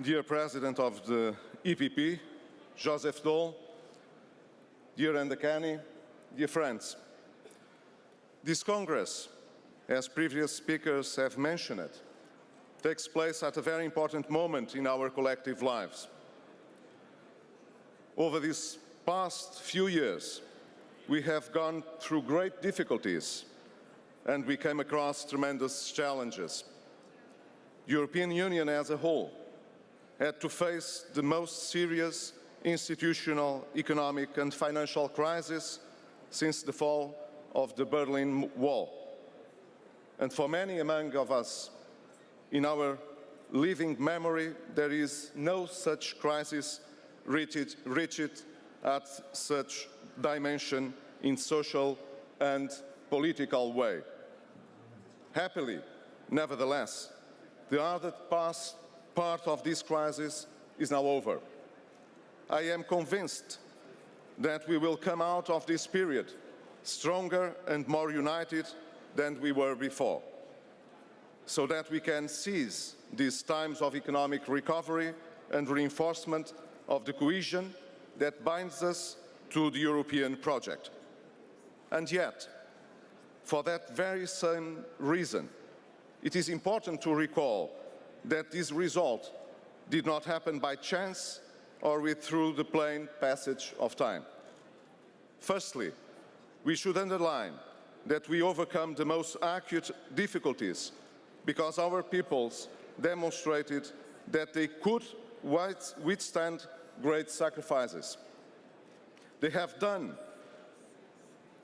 dear President of the EPP, Joseph Daul, dear Andakani, dear friends. This Congress, as previous speakers have mentioned, takes place at a very important moment in our collective lives. Over these past few years, we have gone through great difficulties and we came across tremendous challenges. The European Union as a whole had to face the most serious institutional, economic and financial crisis since the fall of the Berlin Wall. And for many among us, in our living memory, there is no such crisis reached at such dimension in social and political way. Happily, nevertheless, the hardest part of this crisis is now over. I am convinced that we will come out of this period stronger and more united than we were before, so that we can seize these times of economic recovery and reinforcement of the cohesion that binds us to the European project. And yet, for that very same reason, it is important to recall that this result did not happen by chance or through the plain passage of time. Firstly, we should underline that we overcome the most acute difficulties because our peoples demonstrated that they could withstand great sacrifices. They have done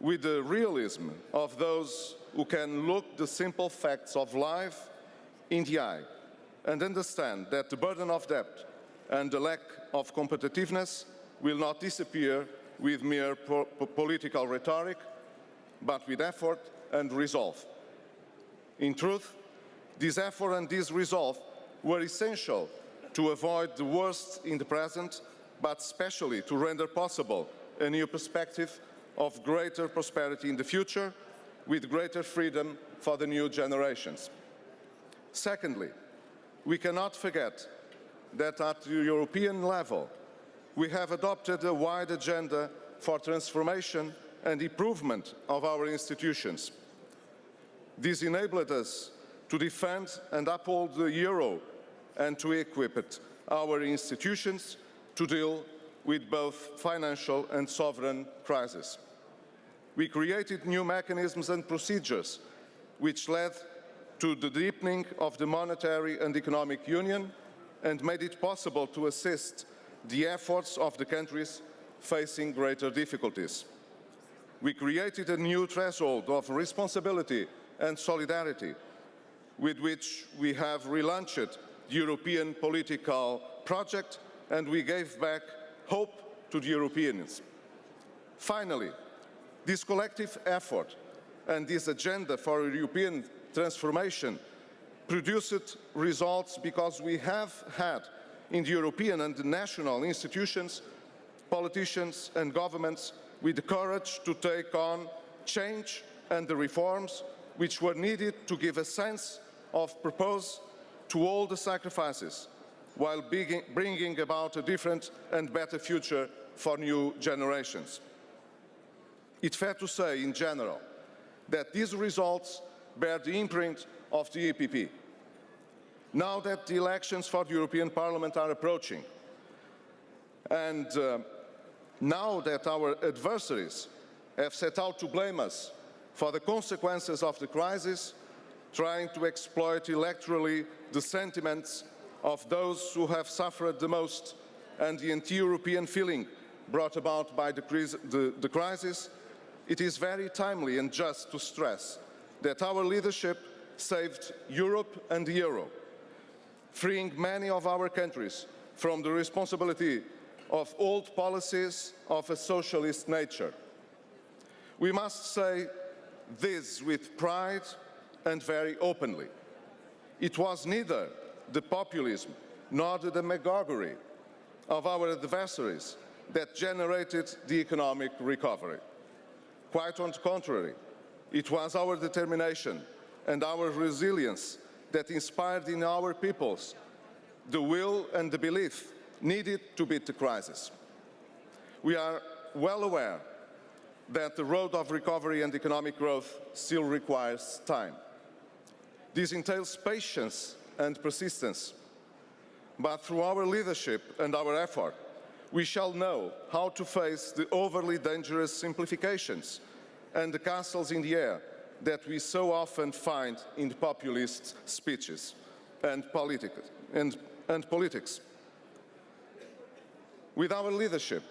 with the realism of those who can look the simple facts of life in the eye and understand that the burden of debt and the lack of competitiveness will not disappear with mere political rhetoric, but with effort and resolve. In truth, this effort and this resolve were essential to avoid the worst in the present, but especially to render possible a new perspective of greater prosperity in the future, with greater freedom for the new generations. Secondly, we cannot forget that at the European level, we have adopted a wide agenda for transformation and improvement of our institutions. This enabled us to defend and uphold the euro and to equip our institutions to deal with both financial and sovereign crises. We created new mechanisms and procedures which led to the deepening of the monetary and economic union and made it possible to assist the efforts of the countries facing greater difficulties. We created a new threshold of responsibility and solidarity with which we have relaunched the European political project, and we gave back hope to the Europeans. Finally, this collective effort and this agenda for European transformation produced results because we have had in the European and the national institutions, politicians and governments with the courage to take on change and the reforms which were needed to give a sense of purpose to all the sacrifices, while bringing about a different and better future for new generations. It's fair to say, in general, that these results bear the imprint of the EPP. Now that the elections for the European Parliament are approaching, and now that our adversaries have set out to blame us for the consequences of the crisis, trying to exploit electorally the sentiments of those who have suffered the most and the anti-European feeling brought about by the crisis, it is very timely and just to stress that our leadership saved Europe and the euro, freeing many of our countries from the responsibility of old policies of a socialist nature. We must say this with pride and very openly. It was neither the populism nor the demagoguery of our adversaries that generated the economic recovery. Quite on the contrary, it was our determination and our resilience that inspired in our peoples the will and the belief needed to beat the crisis. We are well aware that the road of recovery and economic growth still requires time. This entails patience and persistence, but through our leadership and our effort, we shall know how to face the overly dangerous simplifications and the castles in the air that we so often find in populist speeches and politics. With our leadership,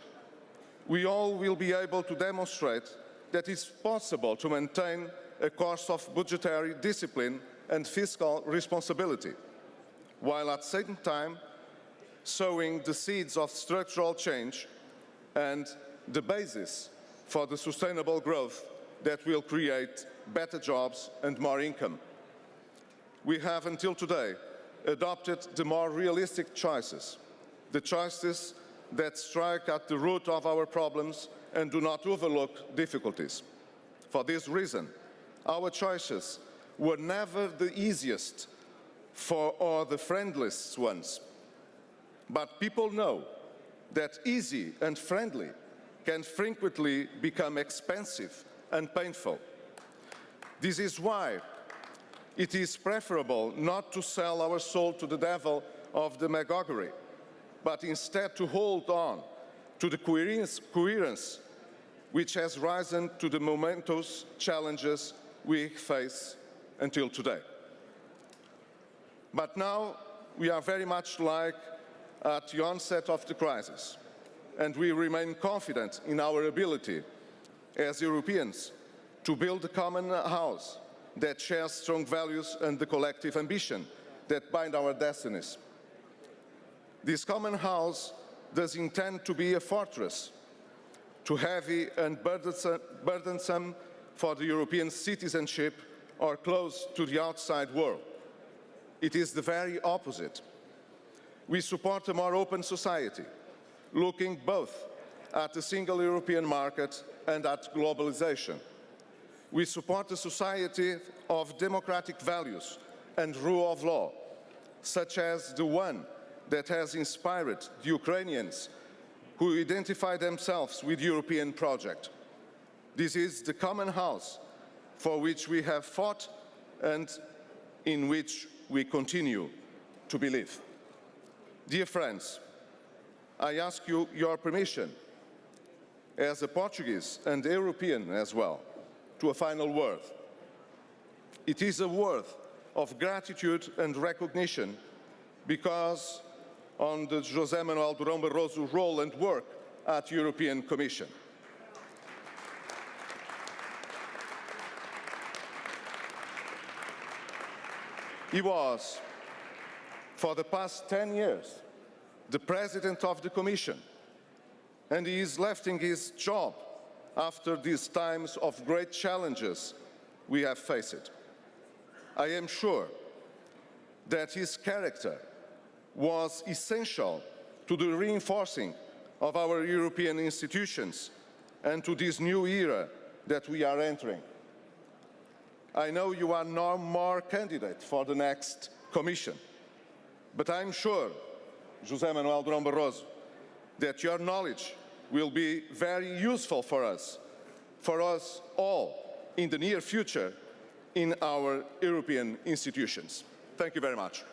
we all will be able to demonstrate that it's possible to maintain a course of budgetary discipline and fiscal responsibility, while at the same time sowing the seeds of structural change and the basis for the sustainable growth that will create better jobs and more income. We have until today adopted the more realistic choices, the choices that strike at the root of our problems and do not overlook difficulties. For this reason, our choices were never the easiest or the friendliest ones. But people know that easy and friendly can frequently become expensive and painful. This is why it is preferable not to sell our soul to the devil of demagoguery, but instead to hold on to the coherence which has risen to the momentous challenges we face until today. But now we are very much like at the onset of the crisis, and we remain confident in our ability as Europeans to build a common house that shares strong values and the collective ambition that bind our destinies. This common house does intend to be a fortress, too heavy and burdensome for the European citizenship or close to the outside world. It is the very opposite. We support a more open society, looking both at the single European market and at globalization. We support a society of democratic values and rule of law, such as the one that has inspired the Ukrainians who identify themselves with the European project. This is the common house for which we have fought and in which we continue to believe. Dear friends, I ask you your permission, as a Portuguese and European as well, to a final word. It is a word of gratitude and recognition because on the José Manuel Durão Barroso role and work at the European Commission. He was, for the past 10 years, the President of the Commission, and he is leaving his job after these times of great challenges we have faced. I am sure that his character was essential to the reinforcing of our European institutions and to this new era that we are entering. I know you are no more candidate for the next Commission, but I'm sure, José Manuel Durão Barroso, that your knowledge will be very useful for us all in the near future in our European institutions. Thank you very much.